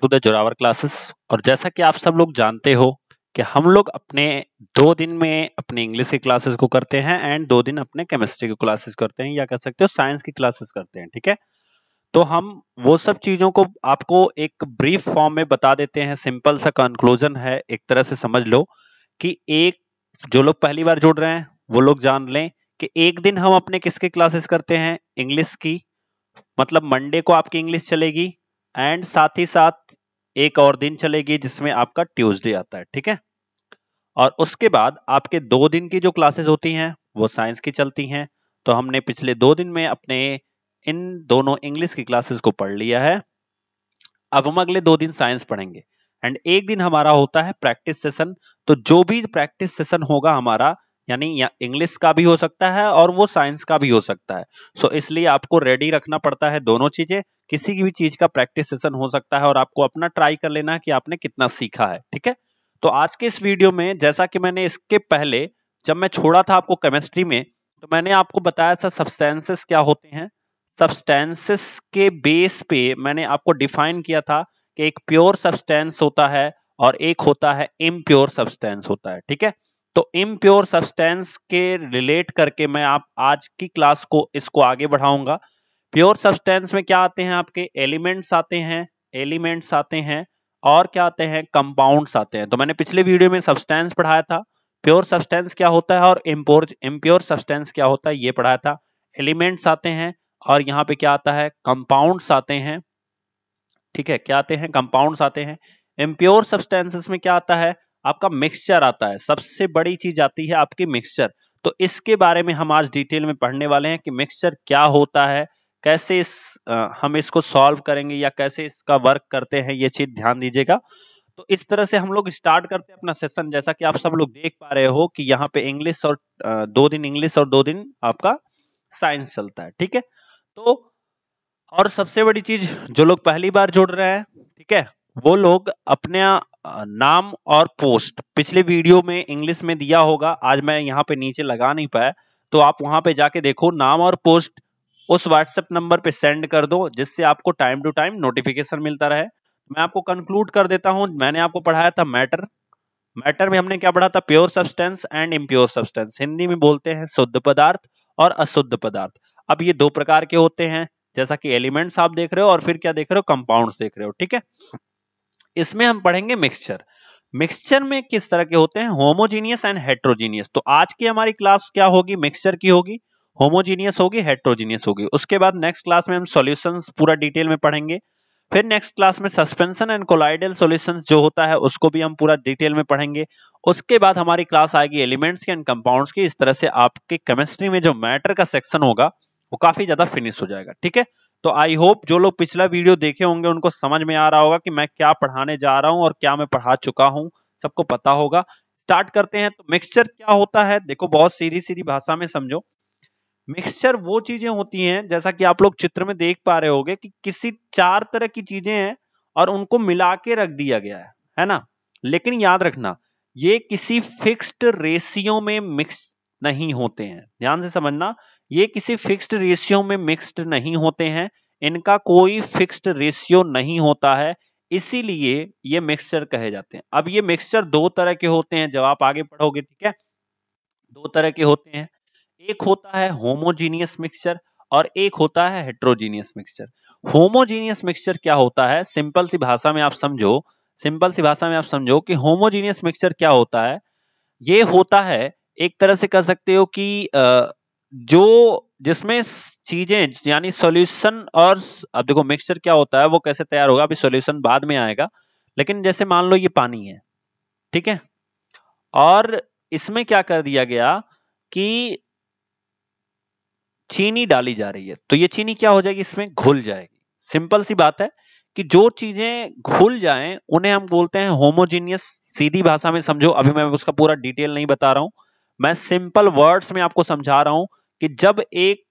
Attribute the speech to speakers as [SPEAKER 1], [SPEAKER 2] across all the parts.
[SPEAKER 1] To the Zorawar classes. और जैसा कि आप सब लोग जानते हो कि हम लोग अपने 2 दिन में अपने इंग्लिश की क्लासेस को करते हैं एंड 2 दिन अपने केमिस्ट्री की क्लासेस करते हैं, या कह सकते हो साइंस की क्लासेस करते हैं। ठीक है, तो हम वो सब चीजों को आपको एक ब्रीफ फॉर्म में बता देते हैं। सिंपल सा कंक्लूजन है, एक तरह से समझ लो कि एक जो लोग पहली बार जुड़ रहे हैं वो लोग जान लें कि एक दिन हम अपने किसके क्लासेस करते हैं, इंग्लिश की। मतलब मंडे को आपकी इंग्लिश चलेगी एंड साथ ही साथ एक और दिन चलेगी जिसमें आपका ट्यूसडे आता है। ठीक है, और उसके बाद आपके 2 दिन की जो क्लासेस होती हैं वो साइंस की चलती हैं। तो हमने पिछले 2 दिन में अपने इन दोनों इंग्लिश की क्लासेस को पढ़ लिया है। अब हम अगले 2 दिन साइंस पढ़ेंगे एंड एक दिन हमारा होता है प्रैक्टिस सेशन। तो जो भी प्रैक्टिस सेशन होगा हमारा, यानी इंग्लिश का भी हो सकता है और वो साइंस का भी हो सकता है। सो इसलिए आपको रेडी रखना पड़ता है दोनों चीजें। किसी की भी चीज का प्रैक्टिस सेशन हो सकता है और आपको अपना ट्राई कर लेना है कि आपने कितना सीखा है। ठीक है, तो आज के इस वीडियो में, जैसा कि मैंने इसके पहले जब मैं छोड़ा था आपको केमिस्ट्री में, तो मैंने आपको बताया था सब्सटेंसेस क्या होते हैं। सब्सटेंसेस के बेस पे मैंने आपको डिफाइन किया था कि एक प्योर सब्सटेंस होता है और एक होता है इम्प्योर सब्सटेंस होता है। ठीक है, तो इम्प्योर सब्सटेंस के रिलेट करके मैं आप आज की क्लास को इसको आगे बढ़ाऊंगा। प्योर सब्सटेंस में क्या आते हैं, आपके एलिमेंट्स आते हैं और क्या आते हैं, कंपाउंड्स आते हैं। तो मैंने पिछले वीडियो में सब्सटेंस पढ़ाया था, प्योर सब्सटेंस क्या होता है और इम्प्योर सब्सटेंस क्या होता है ये पढ़ाया था। एलिमेंट्स आते हैं और यहाँ पे क्या आता है, कंपाउंड्स आते हैं। ठीक है, क्या आते हैं, कंपाउंड्स आते हैं। इम्प्योर सब्सटेंसेस में क्या आता है, आपका मिक्सचर आता है। सबसे बड़ी चीज आती है आपकी मिक्सचर। तो इसके बारे में हम आज डिटेल में पढ़ने वाले हैं कि मिक्सचर क्या होता है, कैसे हम इसको सॉल्व करेंगे या कैसे इसका वर्क करते हैं, ये चीज ध्यान दीजिएगा। तो इस तरह से हम लोग स्टार्ट करते हैं अपना सेशन। जैसा कि आप सब लोग देख पा रहे हो कि यहाँ पे इंग्लिश और 2 दिन इंग्लिश और 2 दिन आपका साइंस चलता है। ठीक है, तो और सबसे बड़ी चीज, जो लोग पहली बार जुड़ रहे हैं, ठीक है, वो लोग अपने नाम और पोस्ट पिछले वीडियो में इंग्लिश में दिया होगा, आज मैं यहाँ पे नीचे लगा नहीं पाया, तो आप वहां पे जाके देखो, नाम और पोस्ट उस व्हाट्सएप नंबर पे सेंड कर दो जिससे आपको टाइम टू टाइम नोटिफिकेशन मिलता रहे। मैं आपको कंक्लूड कर देता हूं। मैंने आपको पढ़ाया था मैटर में हमने क्या पढ़ा था, pure substance and impure substance. Hindi में बोलते हैं शुद्ध पदार्थ और अशुद्ध पदार्थ। अब ये 2 प्रकार के होते हैं, जैसा कि एलिमेंट्स आप देख रहे हो और फिर क्या देख रहे हो, कंपाउंड्स देख रहे हो। ठीक है, इसमें हम पढ़ेंगे मिक्सचर में किस तरह के होते हैं, होमोजीनियस एंड हेट्रोजीनियस। तो आज की हमारी क्लास क्या होगी, मिक्सचर की होगी, होमोजीनियस होगी, हेट्रोजीनियस होगी। उसके बाद नेक्स्ट क्लास में हम सॉल्यूशंस पूरा डिटेल में पढ़ेंगे। फिर नेक्स्ट क्लास में सस्पेंशन एंड कोलाइडल सॉल्यूशंस जो होता है उसको भी हम पूरा डिटेल में पढ़ेंगे। उसके बाद हमारी क्लास आएगी एलिमेंट्स की एंड कंपाउंड्स की। इस तरह से आपके केमिस्ट्री में जो मैटर का सेक्शन होगा वो काफी ज्यादा फिनिश हो जाएगा। ठीक है, तो आई होप जो लोग पिछला वीडियो देखे होंगे उनको समझ में आ रहा होगा कि मैं क्या पढ़ाने जा रहा हूं और क्या मैं पढ़ा चुका हूं, सबको पता होगा। स्टार्ट करते हैं। तो मिक्सचर क्या होता है, देखो बहुत सीधी सीधी भाषा में समझो। मिक्सचर वो चीजें होती हैं, जैसा कि आप लोग चित्र में देख पा रहे होंगे कि किसी 4 तरह की चीजें हैं और उनको मिला के रख दिया गया है ना। लेकिन याद रखना, ये किसी फिक्स्ड रेशियो में मिक्स नहीं होते हैं। ध्यान से समझना, ये किसी फिक्स्ड रेशियो में मिक्स्ड नहीं होते हैं, इनका कोई फिक्स्ड रेशियो नहीं होता है, इसीलिए ये मिक्सचर कहे जाते हैं। अब ये मिक्सचर 2 तरह के होते हैं, जब आप आगे पढ़ोगे। ठीक है, 2 तरह के होते हैं, एक होता है होमोजीनियस मिक्सचर और एक होता है हेट्रोजीनियस मिक्सचर। होमोजीनियस मिक्सचर क्या होता है, सिंपल सी भाषा में आप समझो कि होमोजीनियस मिक्सचर क्या होता है। ये होता है, एक तरह से कह सकते हो कि जो जिसमें चीजें यानी सॉल्यूशन और अब देखो मिक्सचर क्या होता है, वो कैसे तैयार होगा, अभी सॉल्यूशन बाद में आएगा। लेकिन जैसे मान लो ये पानी है, ठीक है, और इसमें क्या कर दिया गया कि चीनी डाली जा रही है, तो ये चीनी क्या हो जाएगी, इसमें घुल जाएगी। सिंपल सी बात है कि जो चीजें घुल जाएं उन्हें हम बोलते हैं होमोजीनियस। सीधी भाषा में समझो, अभी मैं उसका पूरा डिटेल नहीं बता रहा हूं, मैं सिंपल वर्ड्स में आपको समझा रहा हूं कि जब एक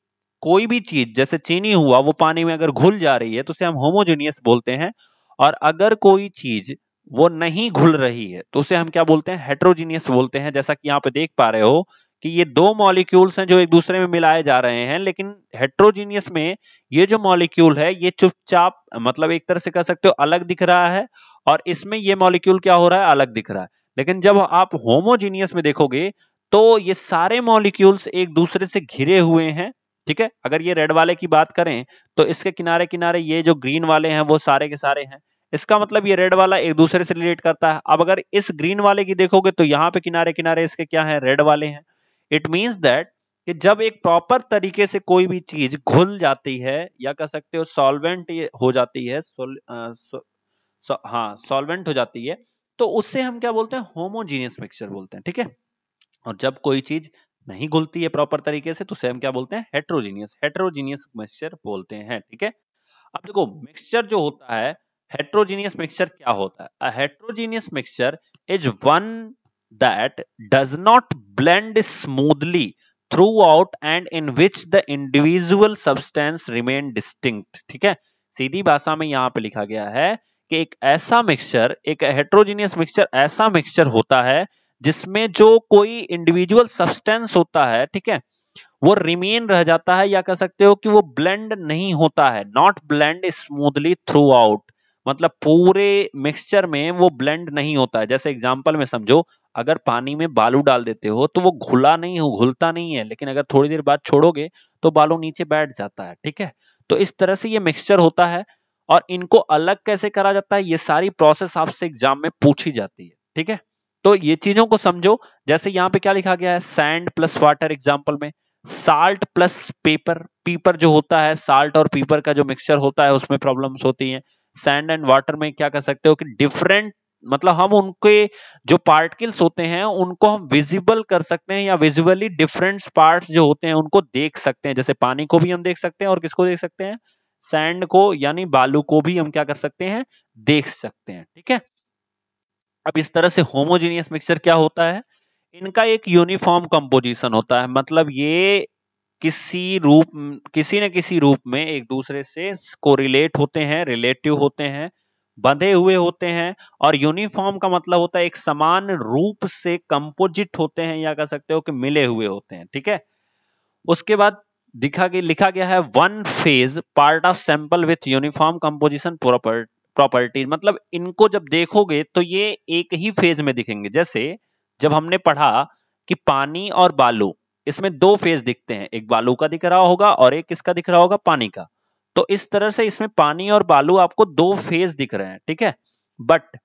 [SPEAKER 1] कोई भी चीज जैसे चीनी हुआ वो पानी में अगर घुल जा रही है तो उसे हम होमोजीनियस बोलते हैं, और अगर कोई चीज वो नहीं घुल रही है तो उसे हम क्या बोलते हैं, हेट्रोजीनियस बोलते हैं। जैसा कि यहाँ पे देख पा रहे हो कि ये दो मॉलिक्यूल्स हैं जो एक दूसरे में मिलाए जा रहे हैं, लेकिन हेट्रोजीनियस में ये जो मॉलिक्यूल है ये चुपचाप, मतलब एक तरह से कह सकते हो अलग दिख रहा है, और इसमें ये मॉलिक्यूल क्या हो रहा है, अलग दिख रहा है। लेकिन जब आप होमोजीनियस में देखोगे तो ये सारे मॉलिक्यूल्स एक दूसरे से घिरे हुए हैं, ठीक है। अगर ये रेड वाले की बात करें तो इसके किनारे किनारे ये जो ग्रीन वाले हैं वो सारे के सारे हैं, इसका मतलब ये रेड वाला एक दूसरे से रिलेट करता है। अब अगर इस ग्रीन वाले की देखोगे तो यहाँ पे किनारे किनारे इसके क्या है, रेड वाले हैं। इट मींस दैट कि जब एक प्रॉपर तरीके से कोई भी चीज घुल जाती है या कह सकते हो सॉल्वेंट हो जाती है, हाँ सॉल्वेंट हो जाती है, तो उससे हम क्या बोलते हैं, होमोजीनियस मिक्सचर बोलते हैं, ठीक है। और जब कोई चीज नहीं घुलती है प्रॉपर तरीके से तो उसे हम क्या बोलते हैं, हेट्रोजीनियस मिक्सचर बोलते हैं, ठीक है। अब देखो मिक्सचर जो होता है, हेट्रोजीनियस मिक्सचर क्या होता है? A heterogeneous mixture is one that does not blend smoothly throughout and in which the individual substance remain distinct, ठीक है। सीधी भाषा में यहाँ पे लिखा गया है कि एक ऐसा मिक्सचर, एक हेट्रोजीनियस मिक्सचर ऐसा मिक्सचर होता है जिसमें जो कोई इंडिविजुअल सब्सटेंस होता है, ठीक है, वो रिमेन रह जाता है, या कह सकते हो कि वो ब्लेंड नहीं होता है, not blend smoothly through out, मतलब पूरे मिक्सचर में वो ब्लेंड नहीं होता है। जैसे एग्जांपल में समझो, अगर पानी में बालू डाल देते हो तो वो घुलता नहीं है, लेकिन अगर थोड़ी देर बाद छोड़ोगे तो बालू नीचे बैठ जाता है, ठीक है। तो इस तरह से ये मिक्सचर होता है, और इनको अलग कैसे करा जाता है, ये सारी प्रोसेस आपसे एग्जाम में पूछी जाती है, ठीक है। तो ये चीजों को समझो। जैसे यहाँ पे क्या लिखा गया है, सैंड प्लस वाटर, एग्जाम्पल में साल्ट प्लस पेपर, पीपर जो होता है, साल्ट और पीपर का जो मिक्सचर होता है उसमें प्रॉब्लम्स होती हैं। सैंड एंड वाटर में क्या कर सकते हो कि डिफरेंट, मतलब हम उनके जो पार्टिकल्स होते हैं उनको हम विजिबल कर सकते हैं, या विजुअली डिफरेंट पार्ट्स जो होते हैं उनको देख सकते हैं। जैसे पानी को भी हम देख सकते हैं, और किसको देख सकते हैं, सैंड को यानी बालू को भी हम क्या कर सकते हैं, देख सकते हैं, ठीक है। अब इस तरह से होमोजीनियस मिक्सचर क्या होता है, इनका एक यूनिफॉर्म कंपोजिशन होता है, मतलब ये किसी न किसी रूप में एक दूसरे से कोरिलेट होते हैं, रिलेटिव होते हैं, बंधे हुए होते हैं। और यूनिफॉर्म का मतलब होता है एक समान रूप से कंपोजिट होते हैं, या कह सकते हो कि मिले हुए होते हैं, ठीक है। उसके बाद लिखा गया है one phase part of sample with uniform composition properties, मतलब इनको जब देखोगे तो ये एक ही फेज में दिखेंगे। जैसे जब हमने पढ़ा कि पानी और बालू, इसमें दो फेज दिखते हैं, एक बालू का दिख रहा होगा और एक किसका दिख रहा होगा, पानी का। तो इस तरह से इसमें पानी और बालू आपको दो फेज दिख रहे हैं, ठीक है। बट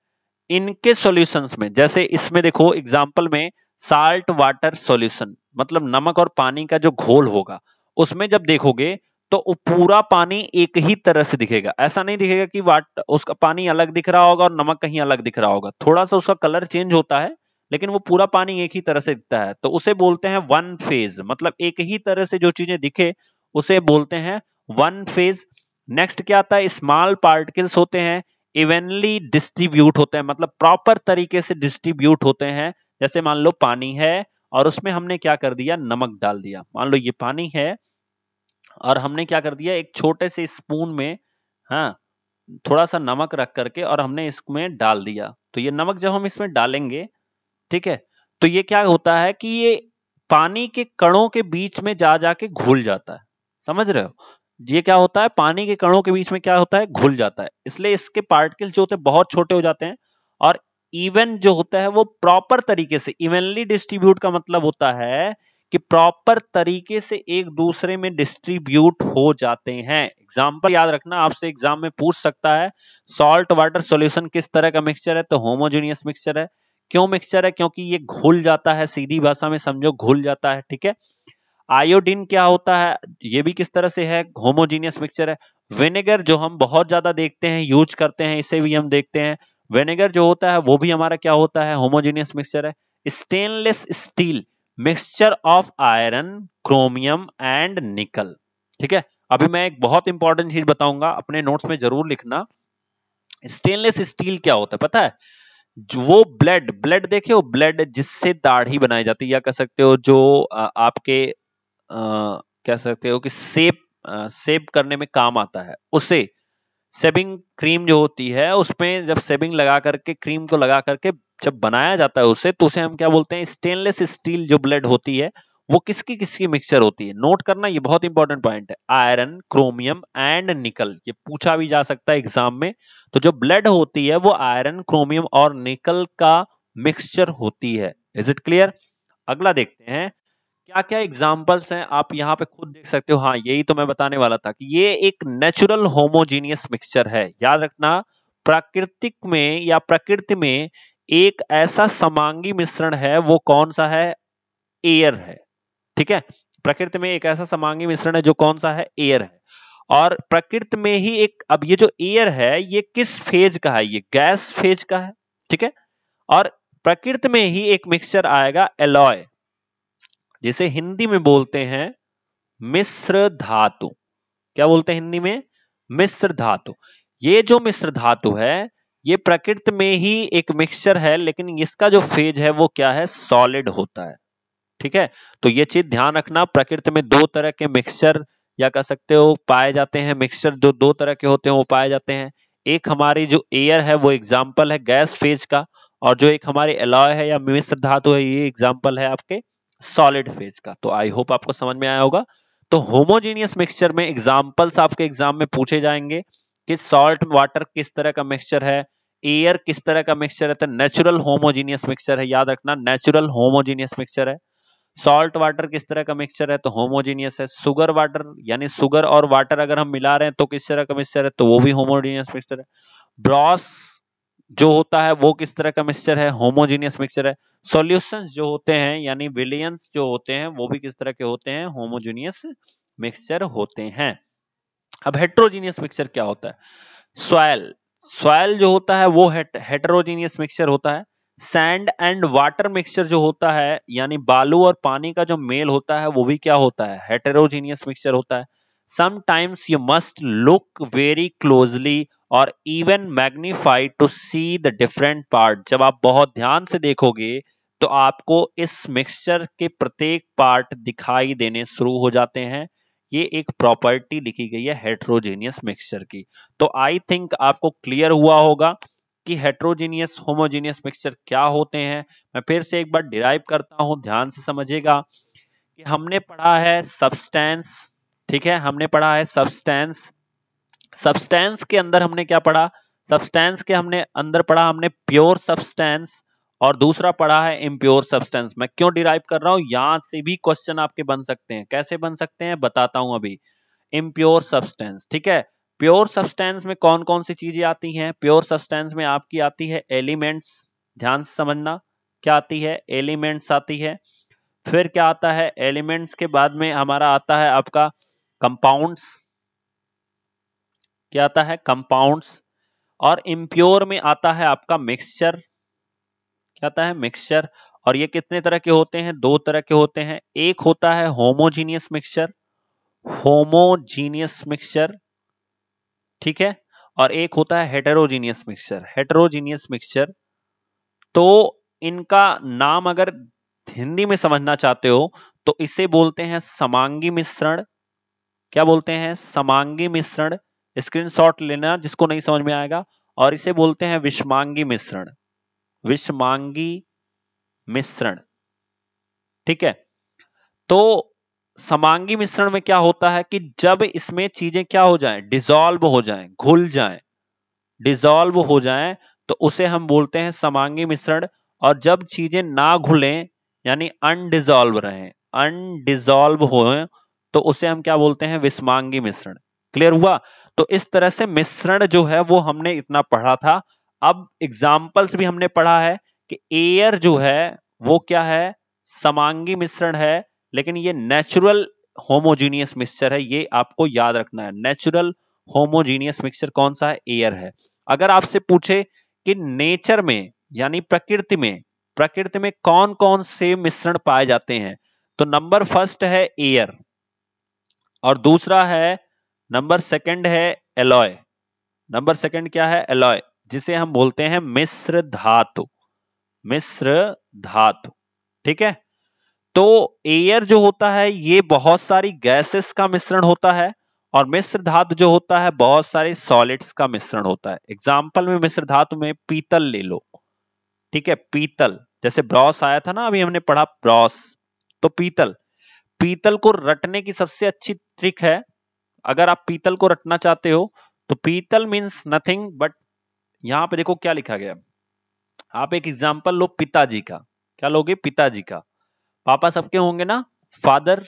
[SPEAKER 1] इनके सॉल्यूशंस में, जैसे इसमें देखो एग्जांपल में साल्ट वाटर सॉल्यूशन, मतलब नमक और पानी का जो घोल होगा, उसमें जब देखोगे तो पूरा पानी एक ही तरह से दिखेगा। ऐसा नहीं दिखेगा कि उसका पानी अलग दिख रहा होगा और नमक कहीं अलग दिख रहा होगा, थोड़ा सा उसका कलर चेंज होता है, लेकिन वो पूरा पानी एक ही तरह से दिखता है। तो उसे बोलते हैं वन फेज, मतलब एक ही तरह से जो चीजें दिखे उसे बोलते हैं वन फेज। नेक्स्ट क्या आता है, स्मॉल पार्टिकल्स होते हैं, इवनली डिस्ट्रीब्यूट होते हैं, मतलब प्रॉपर तरीके से डिस्ट्रीब्यूट होते हैं। जैसे मान लो पानी है और उसमें हमने क्या कर दिया, नमक डाल दिया। मान लो ये पानी है और हमने क्या कर दिया, एक छोटे से स्पून में, हाँ, थोड़ा सा नमक रख करके और हमने इसमें डाल दिया। तो ये नमक जब हम इसमें डालेंगे, ठीक है, तो ये क्या होता है कि ये पानी के कणों के बीच में जा जाके घुल जाता है। समझ रहे हो, ये क्या होता है, पानी के कणों के बीच में क्या होता है, घुल जाता है। इसलिए इसके पार्टिकल्स जो होते हैं बहुत छोटे हो जाते हैं, और इवन जो होता है वो प्रॉपर तरीके से, इवनली डिस्ट्रीब्यूट का मतलब होता है कि प्रॉपर तरीके से एक दूसरे में डिस्ट्रीब्यूट हो जाते हैं। एग्जाम्पल याद रखना, आपसे एग्जाम में पूछ सकता है सॉल्ट वाटर सॉल्यूशन किस तरह का मिक्सचर है, तो होमोजेनियस मिक्सचर है। क्यों मिक्सचर है, क्योंकि ये घुल जाता है, सीधी भाषा में समझो घुल जाता है, ठीक है। आयोडीन क्या होता है, ये भी किस तरह से है, होमोजीनियस मिक्सचर है। विनेगर जो हम बहुत ज्यादा देखते हैं, यूज करते हैं, इसे भी हम देखते हैं, विनेगर जो होता है वो भी हमारा क्या होता है, होमोजीनियस मिक्सचर है। Stainless steel, mixture of iron, chromium and निकल, ठीक है। अभी मैं एक बहुत इंपॉर्टेंट चीज बताऊंगा, अपने नोट्स में जरूर लिखना। स्टेनलेस स्टील क्या होता है पता है, वो ब्लेड देखे हो, ब्लेड जिससे दाढ़ी बनाई जाती है, या कह सकते हो जो आपके कह सकते हो कि सेब करने में काम आता है, उसे सेबिंग क्रीम जो होती है, उसमें जब सेबिंग लगा करके, क्रीम को लगा करके जब बनाया जाता है उसे, तो उसे हम क्या बोलते हैं, स्टेनलेस स्टील जो ब्लेड होती है वो किसकी किसकी मिक्सचर होती है, नोट करना, ये बहुत इंपॉर्टेंट पॉइंट है। आयरन, क्रोमियम एंड निकल, ये पूछा भी जा सकता है एग्जाम में। तो जो ब्लड होती है वो आयरन, क्रोमियम और निकल का मिक्सचर होती है। Is it clear? अगला देखते हैं क्या क्या एग्जाम्पल्स हैं, आप यहाँ पे खुद देख सकते हो। हाँ, यही तो मैं बताने वाला था कि ये एक नेचुरल होमोजीनियस मिक्सचर है। याद रखना, प्राकृतिक में या प्रकृति में एक ऐसा समांगी मिश्रण है, वो कौन सा है? एयर है। ठीक है, प्रकृति में एक ऐसा समांगी मिश्रण है जो कौन सा है? एयर है। और प्रकृति में ही एक, अब ये जो एयर है ये किस फेज का है? ये गैस फेज का है। ठीक है, और प्रकृति में ही एक मिक्सचर आएगा एलॉय, जिसे हिंदी में बोलते हैं मिश्र धातु। क्या बोलते हैं हिंदी में? मिश्र धातु। ये जो मिश्र धातु है ये प्रकृति में ही एक मिक्सचर है, लेकिन इसका जो फेज है वो क्या है? सॉलिड होता है। ठीक है, तो ये चीज ध्यान रखना, प्रकृति में दो तरह के मिक्सचर या कह सकते हो पाए जाते हैं। मिक्सचर जो दो तरह के होते हैं वो पाए जाते हैं। एक हमारी जो एयर है वो एग्जाम्पल है गैस फेज का, और जो एक हमारी एलॉय है या मिश्र धातु है ये एग्जाम्पल है आपके सॉलिड फेज का। तो आई होप आपको समझ में आया होगा। तो होमोजेनियस मिक्सचर में एग्जाम्पल्स आपके एग्जाम में पूछे जाएंगे कि सॉल्ट वाटर किस तरह का मिक्सचर है, एयर किस तरह का मिक्सचर है, तो नेचुरल होमोजीनियस मिक्सचर है। याद रखना, नेचुरल होमोजीनियस मिक्सचर है। सॉल्ट वाटर किस तरह का मिक्सचर है? तो होमोजीनियस है। शुगर वाटर यानी शुगर और वाटर अगर हम मिला रहे हैं तो किस तरह का मिक्सचर है? तो वो भी होमोजीनियस मिक्सचर है। ब्रॉस जो होता है वो किस तरह का मिक्सचर है? होमोजीनियस मिक्सचर है। सॉल्यूशंस जो होते हैं यानी विलियंस जो होते हैं वो भी किस तरह के होते हैं? होमोजीनियस मिक्सचर होते हैं। अब हेट्रोजीनियस मिक्सचर क्या होता है? सॉइल, सॉइल जो होता है वो हेटेरोजीनियस मिक्सचर होता है। सैंड एंड वाटर मिक्सचर जो होता है यानी बालू और पानी का जो मेल होता है वो भी क्या होता है? हेटेरोजीनियस मिक्सचर होता है। Sometimes you must look very closely और even magnify to see the different part. जब आप बहुत ध्यान से देखोगे तो आपको इस मिक्सचर के प्रत्येक पार्ट दिखाई देने शुरू हो जाते हैं। ये एक प्रॉपर्टी लिखी गई है हेटेरोजेनियस मिक्सचर की। तो आई थिंक आपको क्लियर हुआ होगा कि हेटेरोजेनियस होमोजेनियस मिक्सचर क्या होते हैं। मैं फिर से एक बार डिराइव करता हूं, ध्यान से समझिएगा कि हमने पढ़ा है सब्सटेंस। ठीक है, हमने पढ़ा है सब्सटेंस। सब्सटेंस के अंदर हमने क्या पढ़ा? सब्सटेंस के हमने अंदर पढ़ा हमने प्योर सब्सटेंस, और दूसरा पढ़ा है इम्प्योर सब्सटेंस। मैं क्यों डिराइव कर रहा हूं? यहां से भी क्वेश्चन आपके बन सकते हैं। कैसे बन सकते हैं बताता हूं अभी। इम्प्योर सब्सटेंस, ठीक है, प्योर सब्सटेंस में कौन कौन सी चीजें आती हैं? प्योर सब्सटेंस में आपकी आती है एलिमेंट्स, ध्यान से समझना। क्या आती है? एलिमेंट्स आती है। फिर क्या आता है? एलिमेंट्स के बाद में हमारा आता है आपका कंपाउंड्स। क्या आता है? कंपाउंड्स। और इम्प्योर में आता है आपका मिक्सचर। क्या आता है? मिक्सचर। और ये कितने तरह के होते हैं? दो तरह के होते हैं। एक होता है होमोजीनियस मिक्सचर, होमोजीनियस मिक्सचर, ठीक है, और एक होता है हेटेरोजीनियस मिक्सचर, हेटेरोजीनियस मिक्सचर। तो इनका नाम अगर हिंदी में समझना चाहते हो तो इसे बोलते हैं समांगी मिश्रण। क्या बोलते हैं? समांगी मिश्रण। स्क्रीनशॉट लेना जिसको नहीं समझ में आएगा। और इसे बोलते हैं विषमांगी मिश्रण, विषमांगी मिश्रण। ठीक है, तो समांगी मिश्रण में क्या होता है कि जब इसमें चीजें क्या हो जाएं? डिसॉल्व हो जाएं, घुल जाएं, डिसॉल्व हो जाएं, तो उसे हम बोलते हैं समांगी मिश्रण। और जब चीजें ना घुलें यानी अनडिसॉल्व रहें, अनडिसॉल्व हो, तो उसे हम क्या बोलते हैं? विषमांगी मिश्रण। क्लियर हुआ? तो इस तरह से मिश्रण जो है वो हमने इतना पढ़ा था। अब एग्जाम्पल्स भी हमने पढ़ा है कि एयर जो है वो क्या है? समांगी मिश्रण है, लेकिन ये नेचुरल होमोजीनियस मिक्सचर है। ये आपको याद रखना है, नेचुरल होमोजीनियस मिक्सचर कौन सा है? एयर है। अगर आपसे पूछे कि नेचर में यानी प्रकृति में कौन कौन से मिश्रण पाए जाते हैं, तो नंबर फर्स्ट है एयर, और दूसरा है, नंबर सेकंड है एलॉय। नंबर सेकंड क्या है? एलॉय, जिसे हम बोलते हैं मिश्र धातु, मिश्र धातु। ठीक है, तो एयर जो होता है ये बहुत सारी गैसेस का मिश्रण होता है, और मिश्र धातु जो होता है बहुत सारे सॉलिड्स का मिश्रण होता है। एग्जाम्पल में मिश्र धातु में पीतल ले लो। ठीक है, पीतल, जैसे ब्रॉस आया था ना अभी हमने पढ़ा ब्रॉस, तो पीतल, पीतल को रटने की सबसे अच्छी ट्रिक है, अगर आप पीतल को रटना चाहते हो तो पीतल मीन्स नथिंग बट, यहां पे देखो क्या लिखा गया। आप एक एग्जांपल लो पिताजी का, क्या लोगे? पिताजी का। पापा सबके होंगे ना, फादर,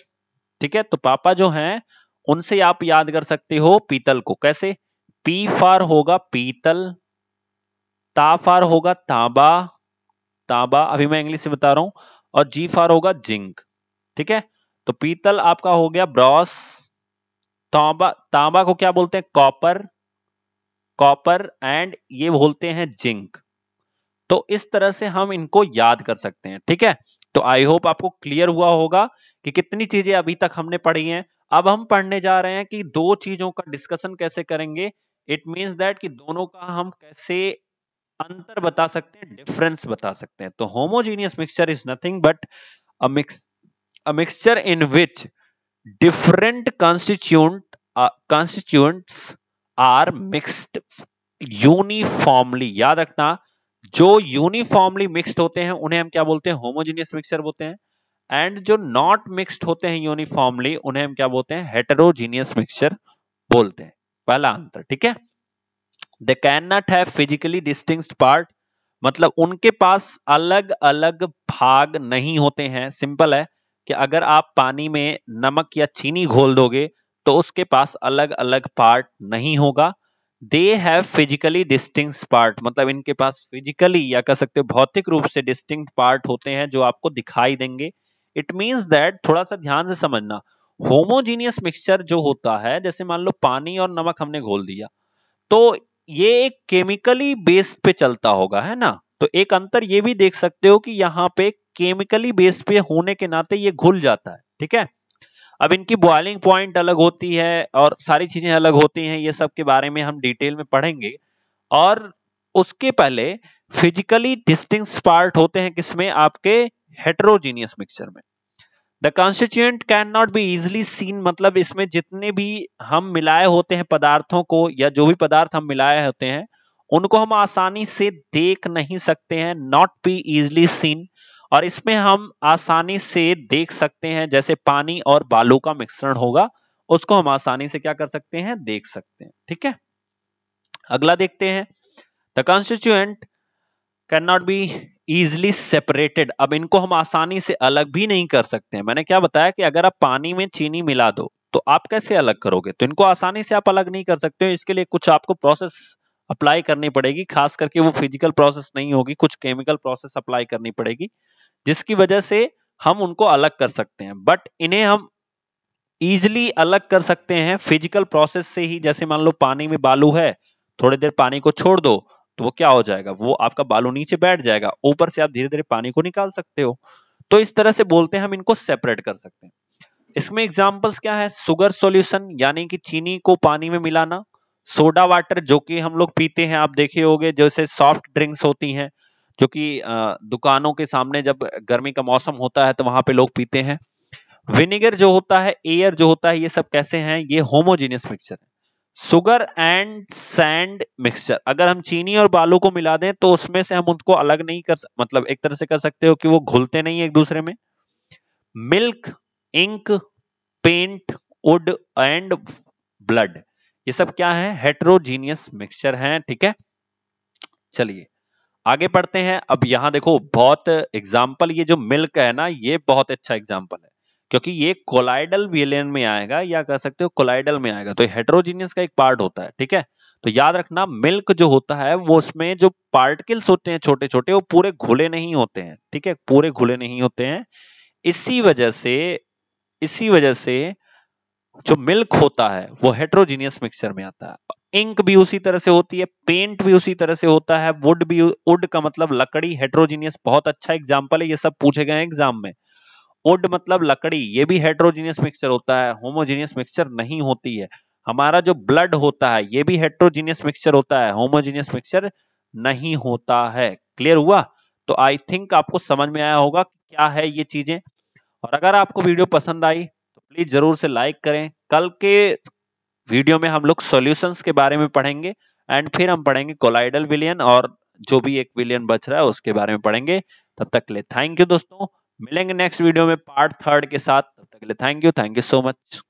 [SPEAKER 1] ठीक है? तो पापा जो हैं उनसे आप याद कर सकते हो पीतल को, कैसे? पी फार होगा पीतल, ता फार होगा तांबा, तांबा अभी मैं इंग्लिश में बता रहा हूं, और जी फार होगा जिंक, ठीक है? तो पीतल आपका हो गया ब्रॉस, तांबा, तांबा को क्या बोलते हैं? कॉपर, कॉपर, एंड ये बोलते हैं जिंक। तो इस तरह से हम इनको याद कर सकते हैं, ठीक है? तो आई होप आपको क्लियर हुआ होगा कि कितनी चीजें अभी तक हमने पढ़ी हैं। अब हम पढ़ने जा रहे हैं कि दो चीजों का डिस्कशन कैसे करेंगे। इट मींस दैट कि दोनों का हम कैसे अंतर बता सकते हैं, डिफरेंस बता सकते हैं। तो homogeneous mixture is nothing but a mixture in which different constituents are mixed uniformly. याद रखना, जो यूनिफॉर्मली मिक्स्ड होते हैं उन्हें हम क्या बोलते हैं? होमोजीनियस मिक्सचर बोलते हैं। एंड जो नॉट मिक्स्ड होते हैं यूनिफॉर्मली उन्हें हम क्या बोलते हैं? हेटेरोजीनियस मिक्सचर बोलते हैं। पहला अंतर, ठीक है? They can not have physically distinct part, मतलब उनके पास अलग अलग भाग नहीं होते हैं। सिंपल है कि अगर आप पानी में नमक या चीनी घोल दोगे तो उसके पास अलग अलग पार्ट नहीं होगा। They have physically distinct part, मतलब इनके पास फिजिकली या कह सकते हो भौतिक रूप से डिस्टिंक्ट पार्ट होते हैं जो आपको दिखाई देंगे। इट मींस दैट, थोड़ा सा ध्यान से समझना, होमोजीनियस मिक्सचर जो होता है, जैसे मान लो पानी और नमक हमने घोल दिया, तो ये एक केमिकली बेस पे चलता होगा, है ना? तो एक अंतर ये भी देख सकते हो कि यहाँ पे केमिकली बेस पे होने के नाते ये घुल जाता है, ठीक है? अब इनकी बॉइलिंग पॉइंट अलग होती है और सारी चीजें अलग होती हैं, ये सब के बारे में हम डिटेल में पढ़ेंगे। और उसके पहले फिजिकली डिस्टिंक्ट पार्ट होते हैं किसमें? आपके हेटेरोजीनियस मिक्सचर में। The constituent can not be easily seen, मतलब इसमें जितने भी हम मिलाए होते हैं पदार्थों को, या जो भी पदार्थ हम मिलाए होते हैं उनको हम आसानी से देख नहीं सकते हैं। नॉट बी इजिली सीन, और इसमें हम आसानी से देख सकते हैं, जैसे पानी और बालू का मिश्रण होगा उसको हम आसानी से क्या कर सकते हैं? देख सकते हैं, ठीक है? अगला देखते हैं, the constituent can not be easily separated. अब इनको हम आसानी से अलग भी नहीं कर सकते हैं। मैंने क्या बताया कि अगर आप पानी में चीनी मिला दो तो आप कैसे अलग करोगे? तो इनको आसानी से आप अलग नहीं कर सकते हो, इसके लिए कुछ आपको प्रोसेस अप्लाई करनी पड़ेगी, खास करके वो फिजिकल प्रोसेस नहीं होगी, कुछ केमिकल प्रोसेस अप्लाई करनी पड़ेगी जिसकी वजह से हम उनको अलग कर सकते हैं। बट इन्हें हम इजिली अलग कर सकते हैं फिजिकल प्रोसेस से ही। जैसे मान लो पानी में बालू है, थोड़ी देर पानी को छोड़ दो तो वो क्या हो जाएगा? वो आपका बालू नीचे बैठ जाएगा, ऊपर से आप धीरे धीरे पानी को निकाल सकते हो। तो इस तरह से बोलते हैं हम इनको सेपरेट कर सकते हैं। इसमें एग्जांपल्स क्या है? शुगर सॉल्यूशन यानी कि चीनी को पानी में मिलाना, सोडा वाटर जो कि हम लोग पीते हैं, आप देखे होंगे जैसे सॉफ्ट ड्रिंक्स होती हैं जो कि दुकानों के सामने जब गर्मी का मौसम होता है तो वहां पे लोग पीते हैं। विनेगर जो होता है, एयर जो होता है, ये सब कैसे हैं? ये होमोजीनियस मिक्सचर है। शुगर एंड सैंड मिक्सचर, अगर हम चीनी और बालू को मिला दें तो उसमें से हम उनको अलग नहीं कर मतलब एक तरह से कर सकते हो कि वो घुलते नहीं एक दूसरे में। Milk, ink, paint, wood and blood, ये सब क्या है? हेटेरोजीनियस मिक्सचर हैं, ठीक है? चलिए आगे पढ़ते हैं। अब यहां देखो बहुत एग्जाम्पल, ये जो मिल्क है ना, ये बहुत अच्छा एग्जाम्पल है क्योंकि ये कोलाइडल विलयन में आएगा, या कह सकते हो कोलाइडल में आएगा, तो हेटेरोजीनियस का एक पार्ट होता है, ठीक है? तो याद रखना, मिल्क जो होता है वो उसमें जो पार्टिकल्स होते हैं छोटे छोटे, वो पूरे घुले नहीं होते हैं, ठीक है? पूरे घुले नहीं होते हैं। इसी वजह से, इसी वजह से जो मिल्क होता है वो हेटेरोजीनियस मिक्सचर में आता है। इंक भी उसी तरह से होती है, पेंट भी उसी तरह से होता है, वुड भी, वुड का मतलब लकड़ी, हेटेरोजीनियस, बहुत अच्छा एग्जांपल है, ये सब पूछे गए हैं एग्जाम में। वुड मतलब लकड़ी, ये भी हेटेरोजीनियस मिक्सचर होता है, होमोजीनियस मिक्सचर नहीं होती है। हमारा जो ब्लड होता है ये भी हेटेरोजीनियस मिक्सचर होता है, होमोजीनियस मिक्सचर नहीं होता है। क्लियर हुआ? तो आई थिंक आपको समझ में आया होगा क्या है ये चीजें। और अगर आपको वीडियो पसंद आई तो प्लीज जरूर से लाइक करें। कल के वीडियो में हम लोग सॉल्यूशंस के बारे में पढ़ेंगे, एंड फिर हम पढ़ेंगे कोलाइडल विलयन, और जो भी एक विलयन बच रहा है उसके बारे में पढ़ेंगे। तब तक के लिए थैंक यू दोस्तों, मिलेंगे नेक्स्ट वीडियो में पार्ट 3 के साथ। तक के लिए थैंक यू सो मच।